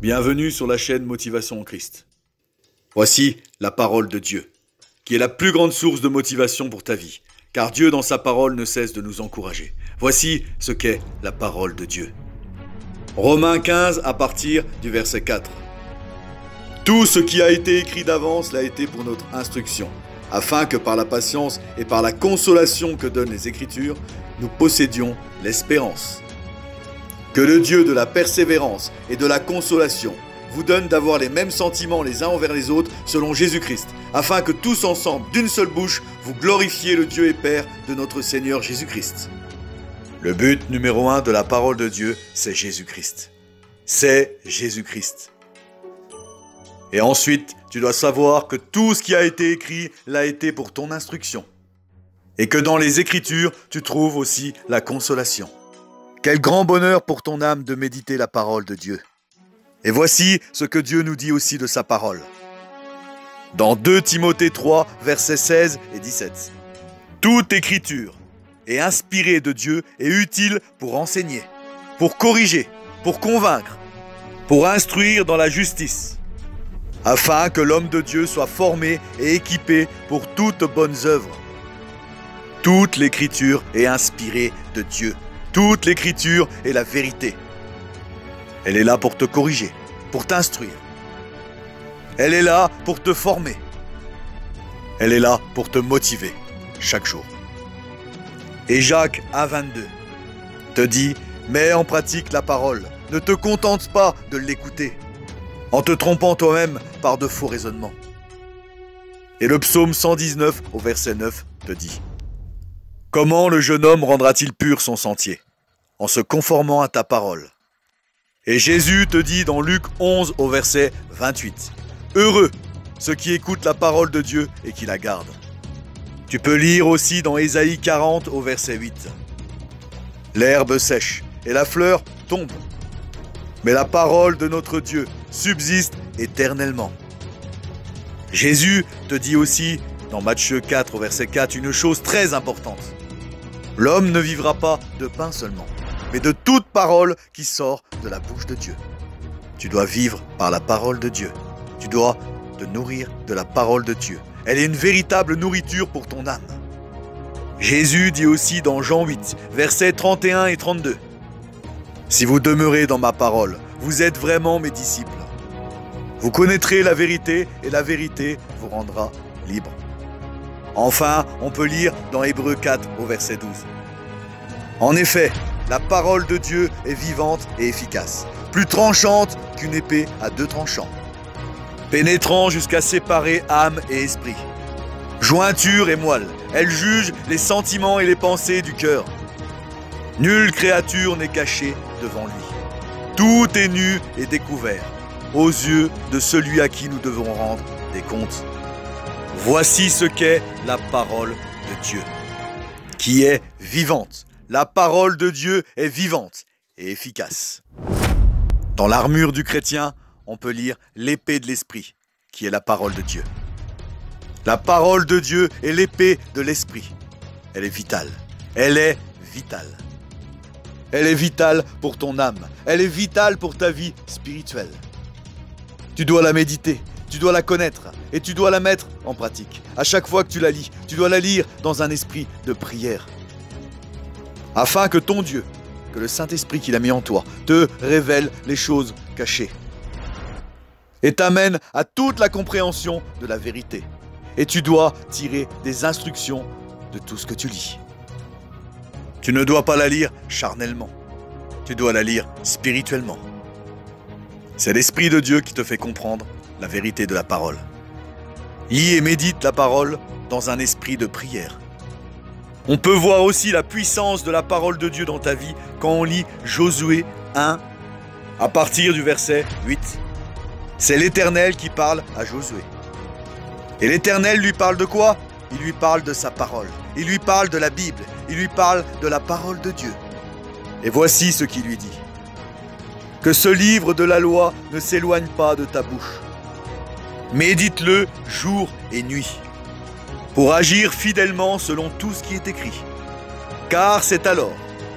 Bienvenue sur la chaîne Motivation en Christ. Voici la parole de Dieu, qui est la plus grande source de motivation pour ta vie, car Dieu dans sa parole ne cesse de nous encourager. Voici ce qu'est la parole de Dieu. Romains 15 à partir du verset 4. Tout ce qui a été écrit d'avance l'a été pour notre instruction, afin que par la patience et par la consolation que donnent les Écritures, nous possédions l'espérance. Que le Dieu de la persévérance et de la consolation vous donne d'avoir les mêmes sentiments les uns envers les autres selon Jésus-Christ, afin que tous ensemble, d'une seule bouche, vous glorifiez le Dieu et Père de notre Seigneur Jésus-Christ. Le but numéro 1 de la parole de Dieu, c'est Jésus-Christ. C'est Jésus-Christ. Et ensuite, tu dois savoir que tout ce qui a été écrit l'a été pour ton instruction. Et que dans les Écritures, tu trouves aussi la consolation. Quel grand bonheur pour ton âme de méditer la parole de Dieu. Et voici ce que Dieu nous dit aussi de sa parole. Dans 2 Timothée 3, versets 16 et 17. Toute écriture est inspirée de Dieu et utile pour enseigner, pour corriger, pour convaincre, pour instruire dans la justice, afin que l'homme de Dieu soit formé et équipé pour toutes bonnes œuvres. Toute l'écriture est inspirée de Dieu. Toute l'écriture est la vérité. Elle est là pour te corriger, pour t'instruire. Elle est là pour te former. Elle est là pour te motiver chaque jour. Et Jacques 1,22 te dit, mets en pratique la parole. Ne te contente pas de l'écouter, en te trompant toi-même par de faux raisonnements. Et le psaume 119 au verset 9 te dit, comment le jeune homme rendra-t-il pur son sentier? En se conformant à ta parole. Et Jésus te dit dans Luc 11 au verset 28, heureux ceux qui écoutent la parole de Dieu et qui la gardent. Tu peux lire aussi dans Ésaïe 40 au verset 8. L'herbe sèche et la fleur tombe, mais la parole de notre Dieu subsiste éternellement. Jésus te dit aussi dans Matthieu 4 au verset 4 une chose très importante. L'homme ne vivra pas de pain seulement, mais de toute parole qui sort de la bouche de Dieu. Tu dois vivre par la parole de Dieu. Tu dois te nourrir de la parole de Dieu. Elle est une véritable nourriture pour ton âme. Jésus dit aussi dans Jean 8, versets 31 et 32. Si vous demeurez dans ma parole, vous êtes vraiment mes disciples. Vous connaîtrez la vérité et la vérité vous rendra libre. Enfin, on peut lire dans Hébreux 4 au verset 12. En effet, la parole de Dieu est vivante et efficace, plus tranchante qu'une épée à 2 tranchants, pénétrant jusqu'à séparer âme et esprit, jointure et moelle. Elle juge les sentiments et les pensées du cœur. Nulle créature n'est cachée devant lui. Tout est nu et découvert aux yeux de celui à qui nous devons rendre des comptes. Voici ce qu'est la parole de Dieu, qui est vivante. La parole de Dieu est vivante et efficace. Dans l'armure du chrétien, on peut lire l'épée de l'esprit, qui est la parole de Dieu. La parole de Dieu est l'épée de l'esprit. Elle est vitale. Elle est vitale. Elle est vitale pour ton âme. Elle est vitale pour ta vie spirituelle. Tu dois la méditer. Tu dois la connaître et tu dois la mettre en pratique. À chaque fois que tu la lis, tu dois la lire dans un esprit de prière. Afin que ton Dieu, que le Saint-Esprit qu'il a mis en toi, te révèle les choses cachées. Et t'amène à toute la compréhension de la vérité. Et tu dois tirer des instructions de tout ce que tu lis. Tu ne dois pas la lire charnellement. Tu dois la lire spirituellement. C'est l'Esprit de Dieu qui te fait comprendre la vérité de la parole. Lis et médite la parole dans un esprit de prière. On peut voir aussi la puissance de la parole de Dieu dans ta vie quand on lit Josué 1 à partir du verset 8. C'est l'Éternel qui parle à Josué. Et l'Éternel lui parle de quoi? Il lui parle de sa parole. Il lui parle de la Bible. Il lui parle de la parole de Dieu. Et voici ce qu'il lui dit. Que ce livre de la loi ne s'éloigne pas de ta bouche. Médite-le jour et nuit, pour agir fidèlement selon tout ce qui est écrit. Car c'est alors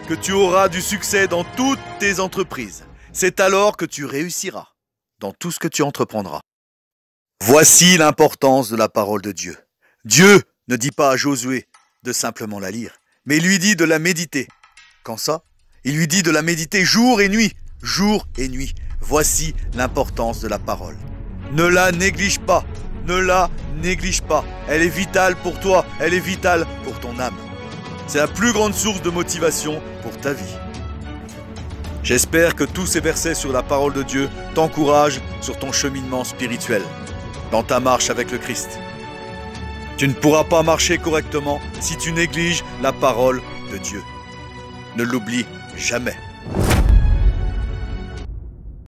que tu auras du succès dans toutes tes entreprises. C'est alors que tu réussiras. dans tout ce que tu entreprendras. Voici l'importance de la parole de Dieu. Dieu ne dit pas à Josué de simplement la lire, mais il lui dit de la méditer. Quand ça? Il lui dit de la méditer jour et nuit, jour et nuit. Voici l'importance de la parole. Ne la néglige pas, ne la néglige pas. Elle est vitale pour toi, elle est vitale pour ton âme. C'est la plus grande source de motivation pour ta vie. J'espère que tous ces versets sur la parole de Dieu t'encouragent sur ton cheminement spirituel, dans ta marche avec le Christ. Tu ne pourras pas marcher correctement si tu négliges la parole de Dieu. Ne l'oublie jamais.